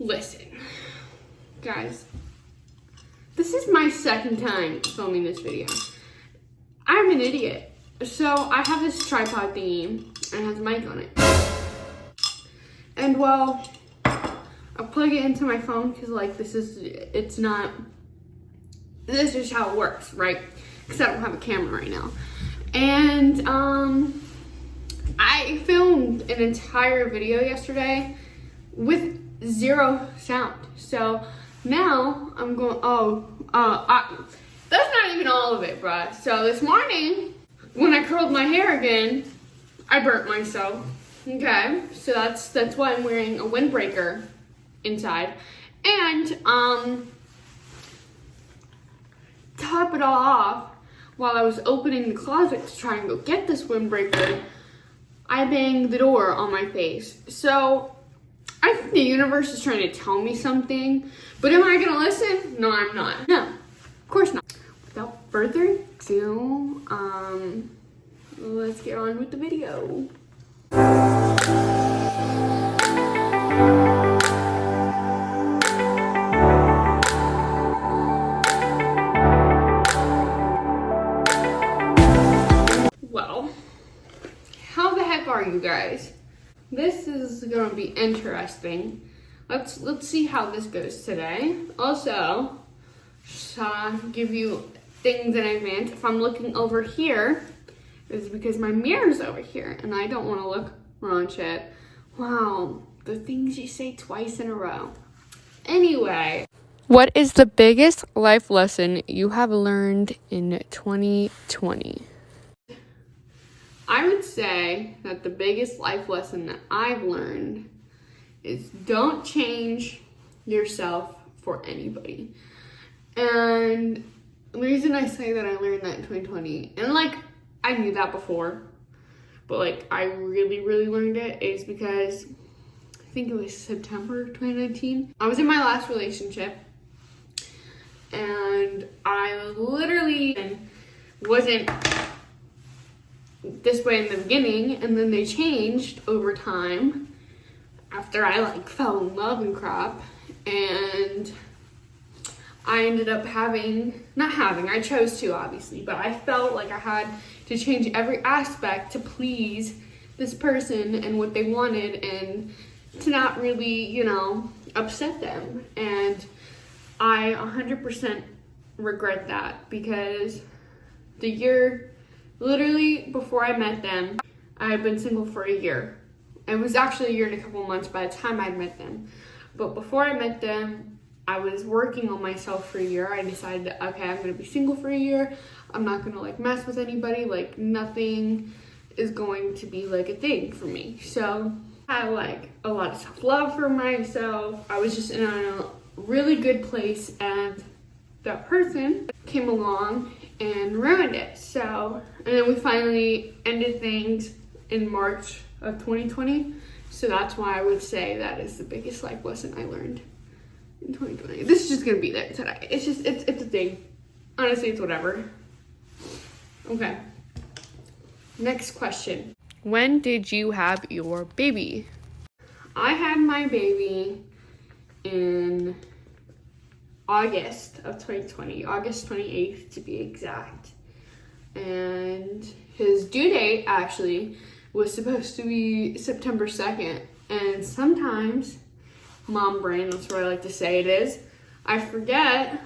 Listen, guys, this is my second time filming this video. I'm an idiot. So I have this tripod thingy and it has a mic on it. And well, I plug it into my phone because like this is how it works, right? Because I don't have a camera right now. And I filmed an entire video yesterday with zero sound. So now I'm going, that's not even all of it, bruh. So this morning, when I curled my hair again, I burnt myself. Okay, so that's why I'm wearing a windbreaker inside. And top it all off, while I was opening the closet to try and go get this windbreaker, I banged the door on my face. So I think the universe is trying to tell me something, but am I gonna listen? No, I'm not. No, of course not. Without further ado, let's get on with the video. Well, how the heck are you guys? This is gonna be interesting. Let's see how this goes today. Also, just give you things in advance. If I'm looking over here, it's because my mirror's over here and I don't want to look wrong shit. Wow, the things you say twice in a row. Anyway, what is the biggest life lesson you have learned in 2020? I would say that the biggest life lesson that I've learned is don't change yourself for anybody. And the reason I say that I learned that in 2020, and like I knew that before, but like I really learned it, is because I think it was September 2019. I was in my last relationship and I literally wasn't this way in the beginning, and then they changed over time after I like fell in love and crap, and I ended up I chose to obviously, but I felt like I had to change every aspect to please this person and what they wanted and to not really, upset them. And I 100% regret that, because the year literally before I met them, I had been single for a year. It was actually a year and a couple months by the time I'd met them. But before I met them, I was working on myself for a year. I decided that, okay, I'm gonna be single for a year. I'm not gonna like mess with anybody. Like nothing is going to be like a thing for me. So I had like a lot of self-love for myself. I was just in a really good place, and that person came along and ruined it. So, and then we finally ended things in March of 2020. So that's why I would say that is the biggest life lesson I learned in 2020. This is just gonna be there today. It's a thing. Honestly, it's whatever. Okay. Next question. When did you have your baby? I had my baby in August of 2020, August 28th to be exact. And his due date actually was supposed to be September 2nd. And sometimes, mom brain, that's what I like to say it is, I forget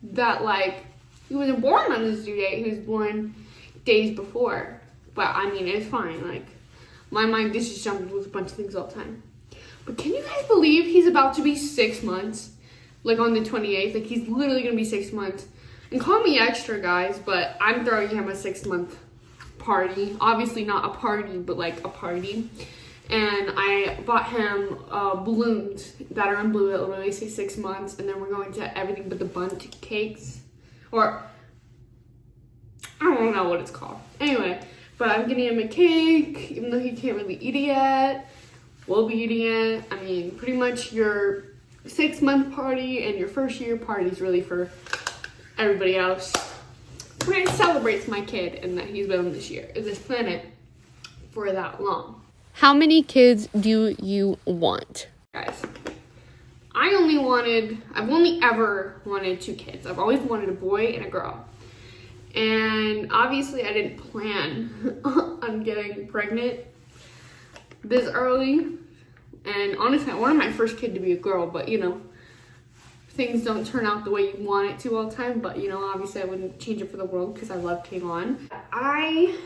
that like he wasn't born on his due date, he was born days before. But I mean, it's fine, like my mind gets just jumped with a bunch of things all the time. But can you guys believe he's about to be 6 months? Like on the 28th, like he's literally gonna be 6 months. And call me extra, guys, but I'm throwing him a 6-month party. Obviously not a party, but like a party. And I bought him balloons that are in blue that literally say 6 months, and then we're going to everything but the bundt cakes, or I don't know what it's called. Anyway, but I'm getting him a cake, even though he can't really eat it yet. We'll be eating it. I mean, pretty much your 6-month party and your first year party is really for everybody else. But it celebrates my kid and that he's been on this planet for that long. How many kids do you want? Guys, I've only ever wanted 2 kids. I've always wanted a boy and a girl. And obviously I didn't plan on getting pregnant this early. And honestly, I wanted my first kid to be a girl, but you know, things don't turn out the way you want it to all the time. But you know, obviously I wouldn't change it for the world because I love Kayvon. I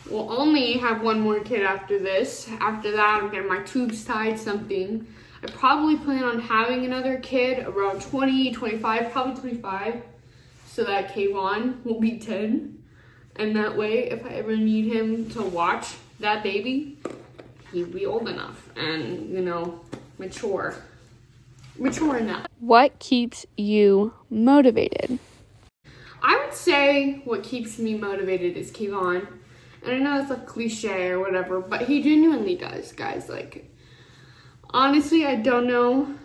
will only have 1 more kid after this. After that, I'm getting my tubes tied, something. I probably plan on having another kid around 20, 25, probably 25, so that Kayvon will be 10. And that way, if I ever need him to watch that baby, he'd be old enough and, you know, mature enough. What keeps you motivated? I would say what keeps me motivated is Kayvon. And I know it's a cliche or whatever, but he genuinely does, guys. Like, honestly, I don't know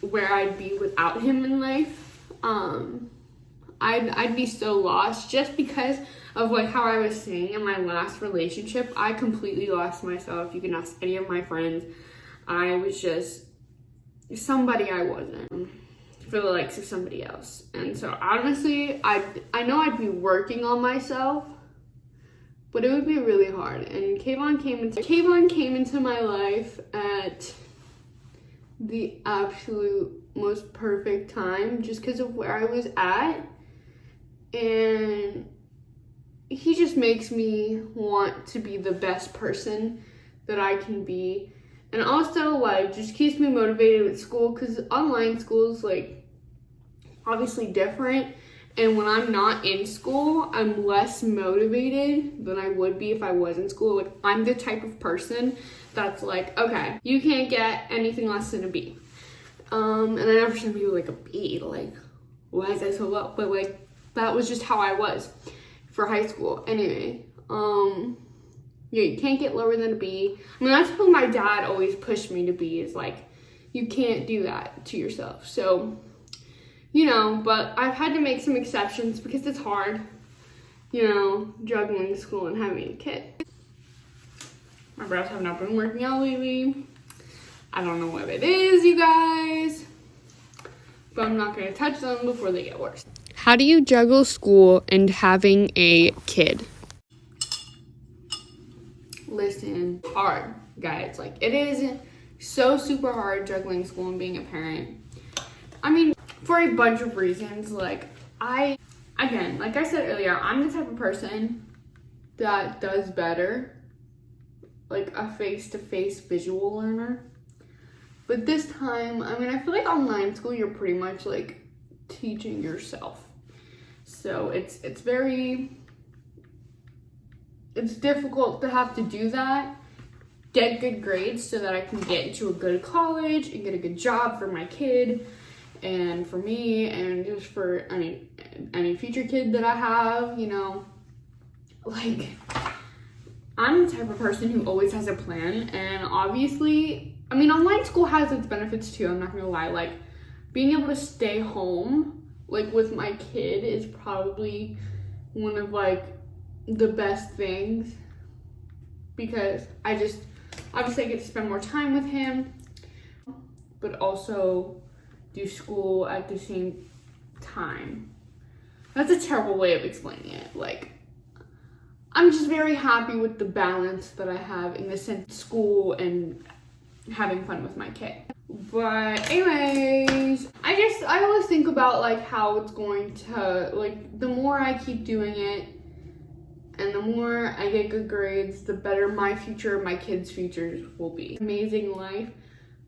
where I'd be without him in life. I'd be so lost just because of like how I was saying in my last relationship. I completely lost myself. You can ask any of my friends. I was just somebody I wasn't for the likes of somebody else. And so honestly, I know I'd be working on myself, but it would be really hard. And Kayvon came into my life at the absolute most perfect time just because of where I was at. And he just makes me want to be the best person that I can be. And also, like, just keeps me motivated with school, because online school is, like, obviously different. And when I'm not in school, I'm less motivated than I would be if I was in school. Like, I'm the type of person that's like, okay, you can't get anything less than a B. And I never said people like a B, like, why is that so low? But, like, that was just how I was for high school. Anyway, yeah, you can't get lower than a B. I mean, that's what my dad always pushed me to be, is like, you can't do that to yourself. So, you know, but I've had to make some exceptions because it's hard, you know, juggling school and having a kid. My brows have not been working out lately. I don't know what it is, you guys, but I'm not gonna touch them before they get worse. How do you juggle school and having a kid? Listen, hard, guys. Like, it is so super hard juggling school and being a parent. I mean, for a bunch of reasons. Like, again, like I said earlier, I'm the type of person that does better, like, a face-to-face visual learner. But this time, I mean, I feel like online school, you're pretty much, like, teaching yourself. So it's difficult to have to do that, get good grades so that I can get into a good college and get a good job for my kid and for me and just for any future kid that I have, you know. Like, I'm the type of person who always has a plan, and obviously, I mean, online school has its benefits too, I'm not gonna lie. Like, being able to stay home, like, with my kid is probably one of, like, the best things, because I just, obviously I get to spend more time with him, but also do school at the same time. That's a terrible way of explaining it. Like, I'm just very happy with the balance that I have in the sense of school and having fun with my kid. But anyways, I always think about, like, how it's going to, like, the more I keep doing it and the more I get good grades, the better my future, my kids' futures will be. Amazing life,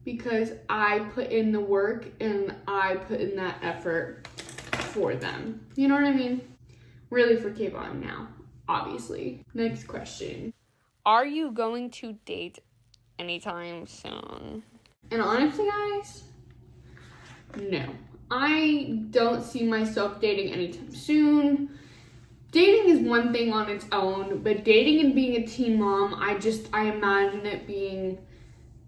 because I put in the work and I put in that effort for them. You know what I mean? Really for Kayvon now, obviously. Next question. Are you going to date anytime soon? And honestly, guys, no. I don't see myself dating anytime soon. Dating is one thing on its own, but dating and being a teen mom, I imagine it being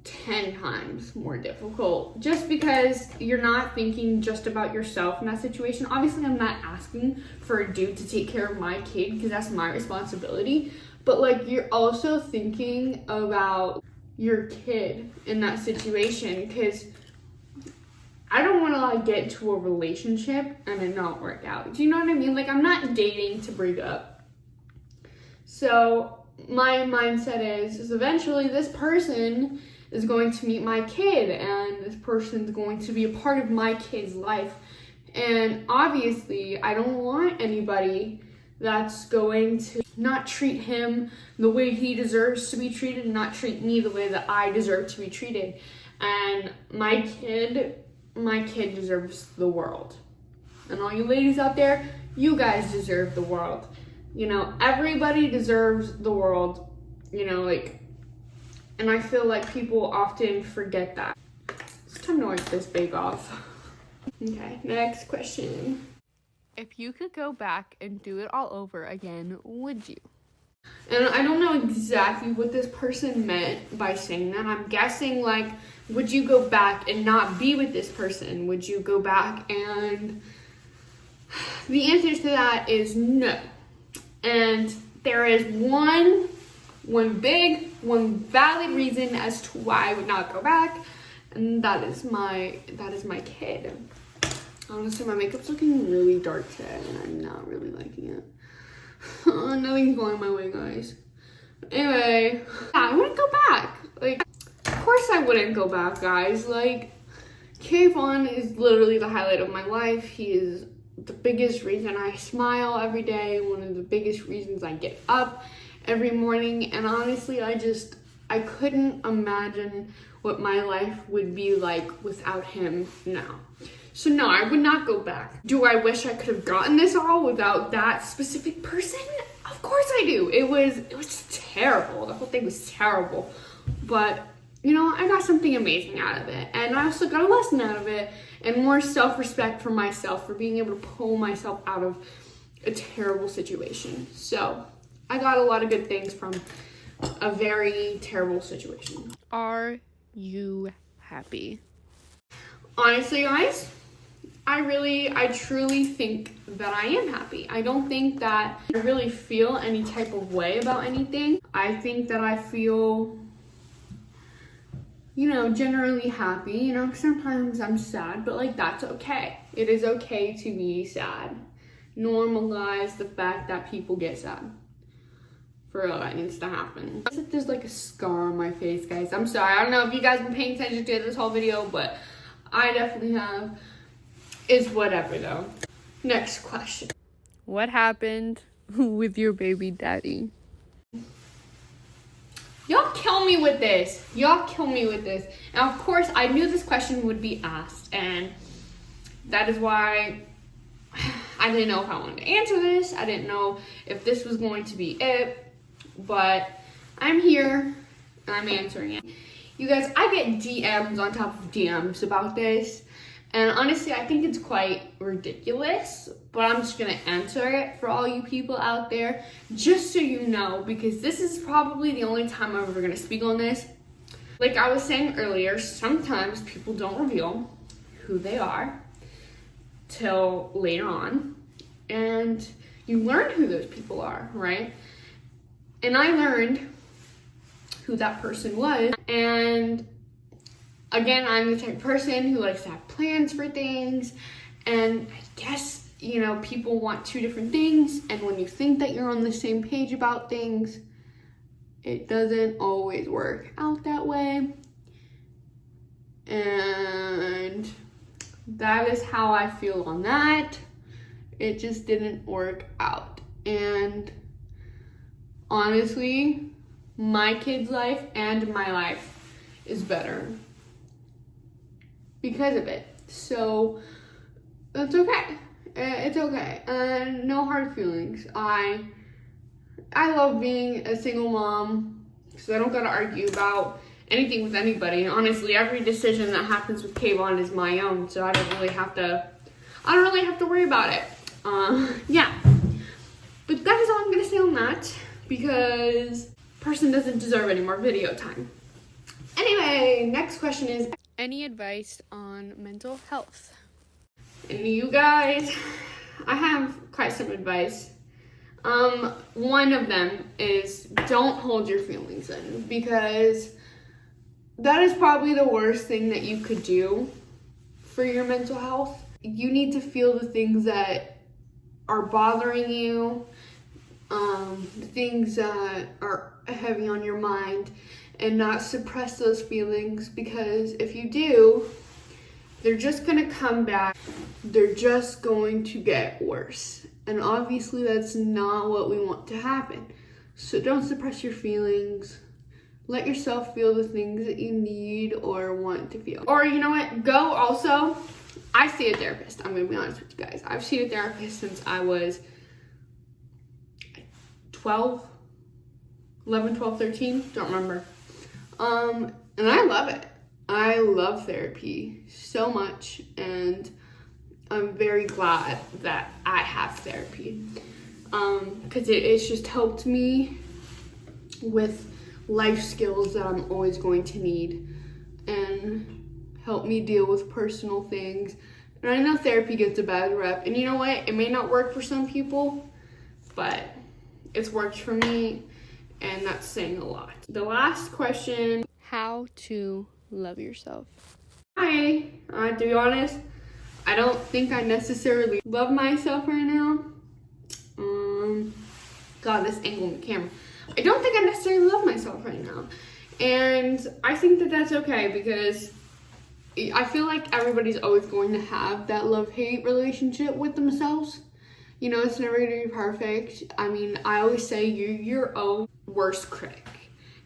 10 times more difficult, just because you're not thinking just about yourself in that situation. Obviously, I'm not asking for a dude to take care of my kid because that's my responsibility, but, like, you're also thinking about your kid in that situation, because I don't want to like get into a relationship and it not work out. Do you know what I mean? Like, I'm not dating to break up. So my mindset is eventually this person is going to meet my kid, and this person is going to be a part of my kid's life. And obviously, I don't want anybody that's going to not treat him the way he deserves to be treated and not treat me the way that I deserve to be treated. And my kid deserves the world. And all you ladies out there, you guys deserve the world. You know, everybody deserves the world, you know, like, and I feel like people often forget that. It's time to wipe this bake off. Okay, next question. If you could go back and do it all over again, would you? And I don't know exactly what this person meant by saying that. I'm guessing, like, would you go back and not be with this person? Would you go back and... The answer to that is no. And there is one valid reason as to why I would not go back, and that is my kid. Honestly, my makeup's looking really dark today, and I'm not really liking it. Nothing's going my way, guys. Anyway, yeah, I wouldn't go back. Like, of course I wouldn't go back, guys. Like, Kayvon is literally the highlight of my life. He is the biggest reason I smile every day, one of the biggest reasons I get up every morning, and honestly, I couldn't imagine what my life would be like without him now. So no, I would not go back. Do I wish I could have gotten this all without that specific person? Of course I do. It was terrible. The whole thing was terrible. But, you know, I got something amazing out of it. And I also got a lesson out of it, and more self-respect for myself, for being able to pull myself out of a terrible situation. So I got a lot of good things from a very terrible situation. Are you happy? Honestly, guys, I truly think that I am happy. I don't think that I really feel any type of way about anything. I think that I feel, you know, generally happy. You know, sometimes I'm sad, but like, that's okay. It is okay to be sad. Normalize the fact that people get sad. For real, that needs to happen. There's like a scar on my face, guys. I'm sorry. I don't know if you guys have been paying attention to this whole video, but I definitely have. It's whatever, though. Next question. What happened with your baby daddy? Y'all kill me with this. Y'all kill me with this. And of course, I knew this question would be asked, and that is why I didn't know if I wanted to answer this. I didn't know if this was going to be it, but I'm here and I'm answering it. You guys, I get DMs on top of DMs about this, and honestly, I think it's quite ridiculous, but I'm just gonna answer it for all you people out there, just so you know, because this is probably the only time I'm ever gonna speak on this. Like I was saying earlier, sometimes people don't reveal who they are till later on, and you learn who those people are, right? And I learned who that person was, and again, I'm the type of person who likes to have plans for things, and I guess, you know, people want two different things, and when you think that you're on the same page about things, it doesn't always work out that way, and that is how I feel on that. It just didn't work out, and honestly, my kid's life and my life is better because of it. So that's okay. It's okay. And no hard feelings. I love being a single mom, so I don't gotta argue about anything with anybody. And honestly, every decision that happens with Kayvon is my own, so I don't really have to worry about it. Yeah. But that is all I'm gonna say on that, because person doesn't deserve any more video time. Anyway, next question is, any advice on mental health? and you guys, I have quite some advice. One of them is don't hold your feelings in, because that is probably the worst thing that you could do for your mental health. You need to feel the things that are bothering you, the things that are heavy on your mind, and not suppress those feelings, because if you do, they're just gonna come back. They're just going to get worse. And obviously that's not what we want to happen. So don't suppress your feelings. Let yourself feel the things that you need or want to feel. Or you know what, go also. I see a therapist. I'm gonna be honest with you guys. I've seen a therapist since I was 11, 12, 13, don't remember. And I love it. I love therapy so much, and I'm very glad that I have therapy, because it's just helped me with life skills that I'm always going to need, and help me deal with personal things. And I know therapy gets a bad rep, and you know what? It may not work for some people, but it's worked for me, and that's saying a lot. The last question. How to love yourself. To be honest, I don't think I necessarily love myself right now. God, this angle in the camera. I don't think I necessarily love myself right now. And I think that that's okay, because I feel like everybody's always going to have that love-hate relationship with themselves. You know, it's never gonna be perfect. I mean, I always say you're your own worst critic.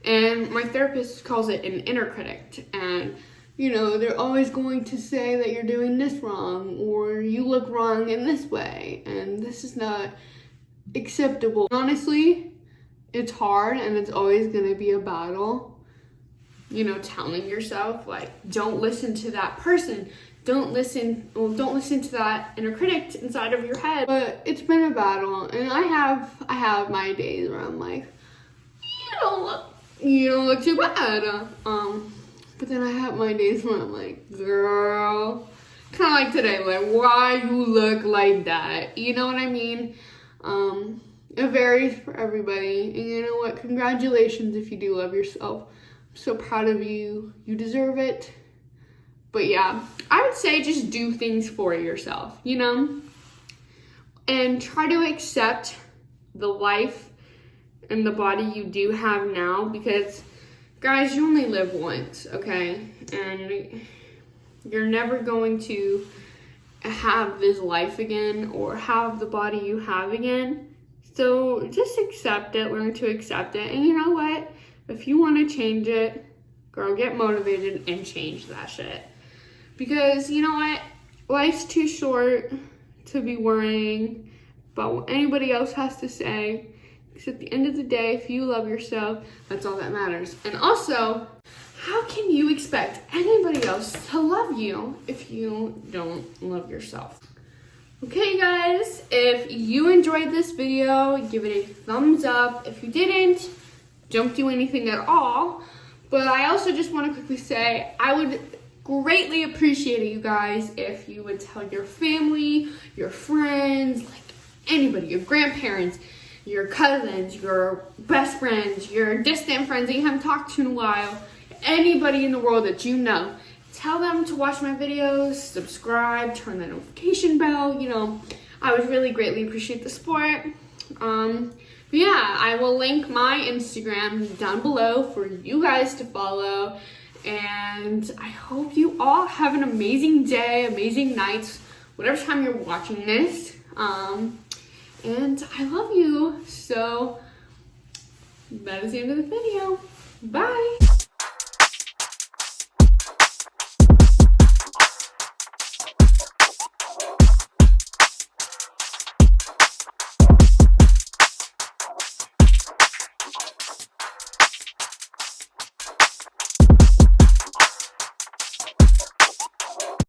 And my therapist calls it an inner critic. And, you know, they're always going to say that you're doing this wrong, or you look wrong in this way, and this is not acceptable. Honestly, it's hard, and it's always gonna be a battle. You know, telling yourself, like, don't listen to that person. Don't listen to that inner critic inside of your head. But it's been a battle, and I have my days where I'm like, you don't look too bad. But then I have my days where I'm like, girl, kind of like today, like, why you look like that? You know what I mean? It varies for everybody. And you know what? Congratulations if you do love yourself. I'm so proud of you. You deserve it. But yeah, I would say just do things for yourself, you know? And try to accept the life and the body you do have now, because guys, you only live once, okay? And you're never going to have this life again or have the body you have again. So just accept it, learn to accept it. And you know what? If you want to change it, girl, get motivated and change that shit. Because you know what? Life's too short to be worrying about what anybody else has to say. Because at the end of the day, if you love yourself, that's all that matters. And also, how can you expect anybody else to love you if you don't love yourself? Okay, guys, if you enjoyed this video, give it a thumbs up. If you didn't, don't do anything at all. But I also just want to quickly say, I would greatly appreciate it, you guys, if you would tell your family, your friends, like anybody, your grandparents, your cousins, your best friends, your distant friends that you haven't talked to in a while, anybody in the world that you know. Tell them to watch my videos, subscribe, turn the notification bell. You know, I would really greatly appreciate the support. But yeah, I will link my Instagram down below for you guys to follow. And I hope you all have an amazing day, amazing night, whatever time you're watching this. And I love you. So that is the end of the video. Bye.